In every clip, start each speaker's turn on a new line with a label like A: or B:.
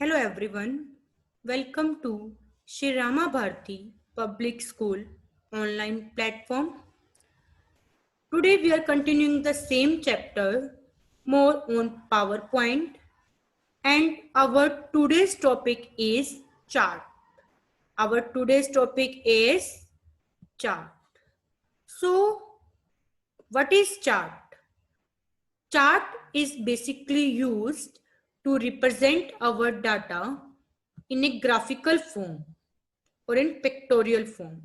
A: Hello everyone, welcome to Shri Rama Bharati Public School online platform. Today we are continuing the same chapter, more on PowerPoint, and our today's topic is chart. Our today's topic is chart. So, what is chart? Chart is basically used to represent our data in a graphical form or in pictorial form.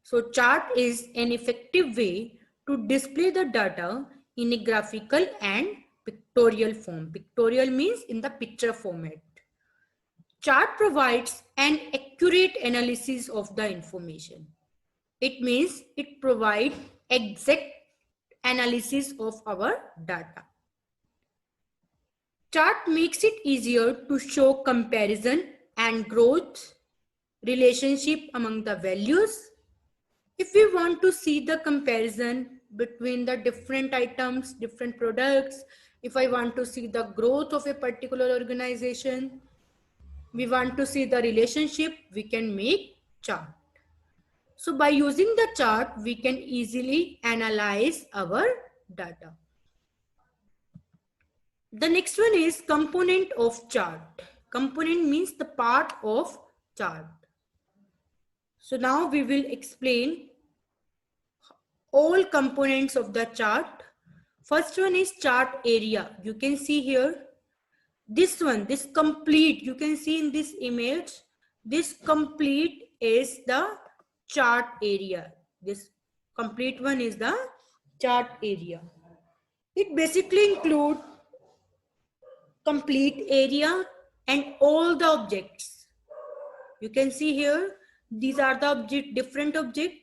A: So chart is an effective way to display the data in a graphical and pictorial form. Pictorial means in the picture format. Chart provides an accurate analysis of the information. It means it provides exact analysis of our data. Chart makes it easier to show comparison and growth relationship among the values. If we want to see the comparison between the different items, different products, if I want to see the growth of a particular organization, we want to see the relationship, we can make chart. So by using the chart, we can easily analyze our data. The next one is component of chart. Component means the part of chart. So now we will explain all components of the chart. First one is chart area. You can see here. This one, this complete, you can see in this image, this complete is the chart area. This complete one is the chart area. It basically includes complete area and all the objects. You can see here, these are the object, different object,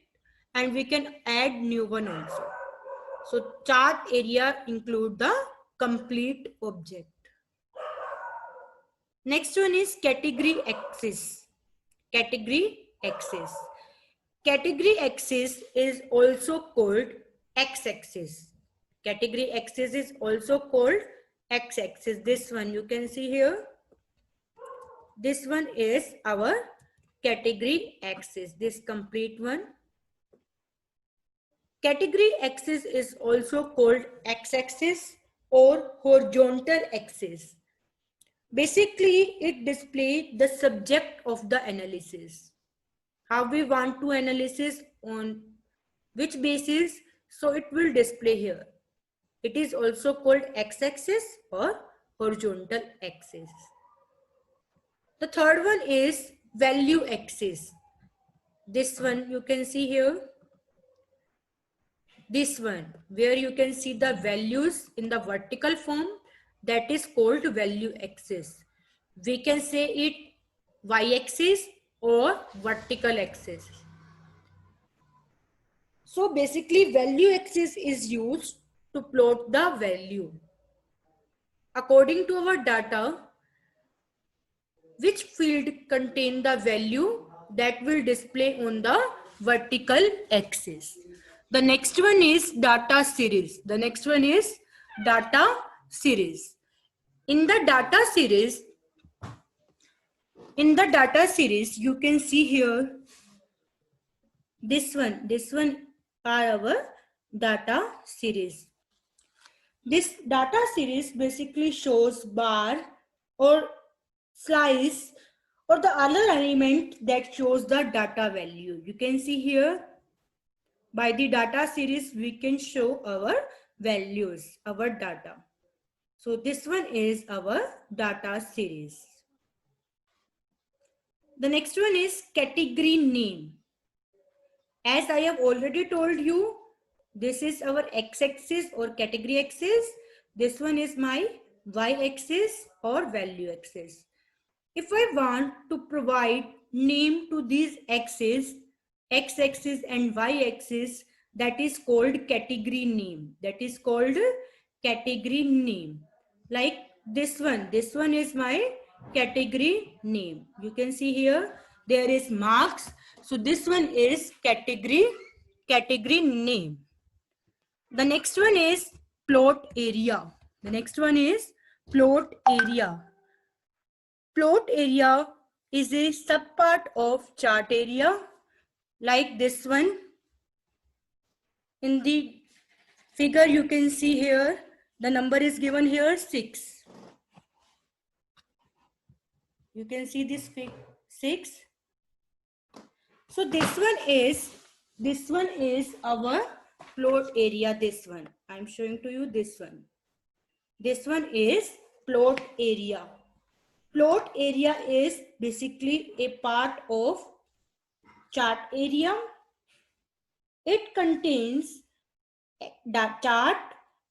A: and we can add new one also. So chart area include the complete object. Next one is category axis. Category axis. Category axis is also called x-axis. Category axis is also called x-axis. This one you can see here. This one is our category axis. This complete one. Category axis is also called x-axis or horizontal axis. Basically, it displays the subject of the analysis. How we want to analysis on which basis, so it will display here. It is also called x-axis or horizontal axis. The third one is value axis. This one you can see here. This one where you can see the values in the vertical form, that is called value axis. We can say it y-axis or vertical axis. So basically value axis is used to plot the value. According to our data, which field contain the value, that will display on the vertical axis. The next one is data series. The next one is data series. In the data series, you can see here this one are our data series. This data series basically shows bar or slice or the other element that shows the data value. You can see here, by the data series we can show our values, our data. So this one is our data series. The next one is category name. As I have already told you, this is our x-axis or category axis. This one is my y-axis or value axis. If I want to provide name to these axes, x-axis and y-axis, that is called category name. That is called category name. Like this one is my category name. You can see here, there is marks. So this one is category name. The next one is plot area. The next one is plot area. Plot area is a subpart of chart area, like this one. In the figure you can see here, the number is given here 6. You can see this 6. So this one is our plot area. This one I'm showing to you. This one is plot area. Plot area is basically a part of chart area. It contains the chart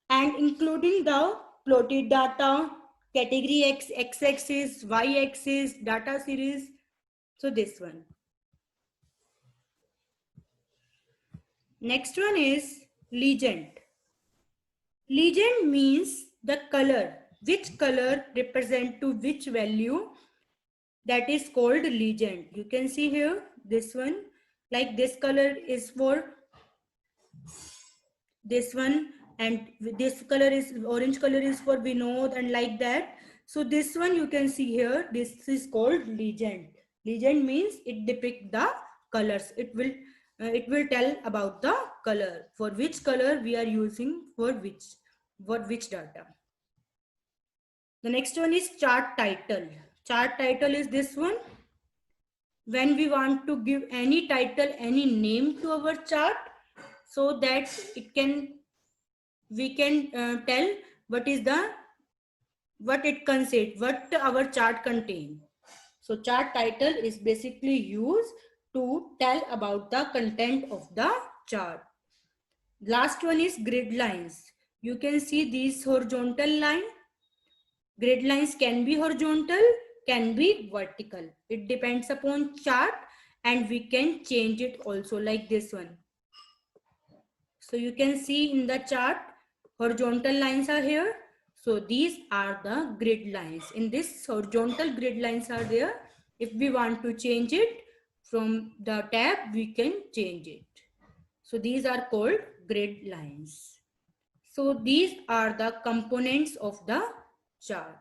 A: and including the plotted data, category x-axis, y-axis, data series. So this one. Next one is legend. Legend means the color. Which color represent to which value, that is called legend. You can see here this one, like this color is for this one, and this color is orange color is for Vinod, and like that. So this one you can see here, this is called legend. Legend means it depicts the colors. It will tell about the color, for which color we are using for which data. The next one is chart title. Chart title is this one. When we want to give any title, any name to our chart, so that we can tell what it consists, what our chart contain. So chart title is basically used to tell about the content of the chart. Last one is grid lines. You can see these horizontal line. Grid lines can be horizontal, can be vertical. It depends upon chart, and we can change it also, like this one. So you can see in the chart, horizontal lines are here. So these are the grid lines. In this, horizontal grid lines are there. If we want to change it from the tab, we can change it. So these are called grid lines. So these are the components of the chart.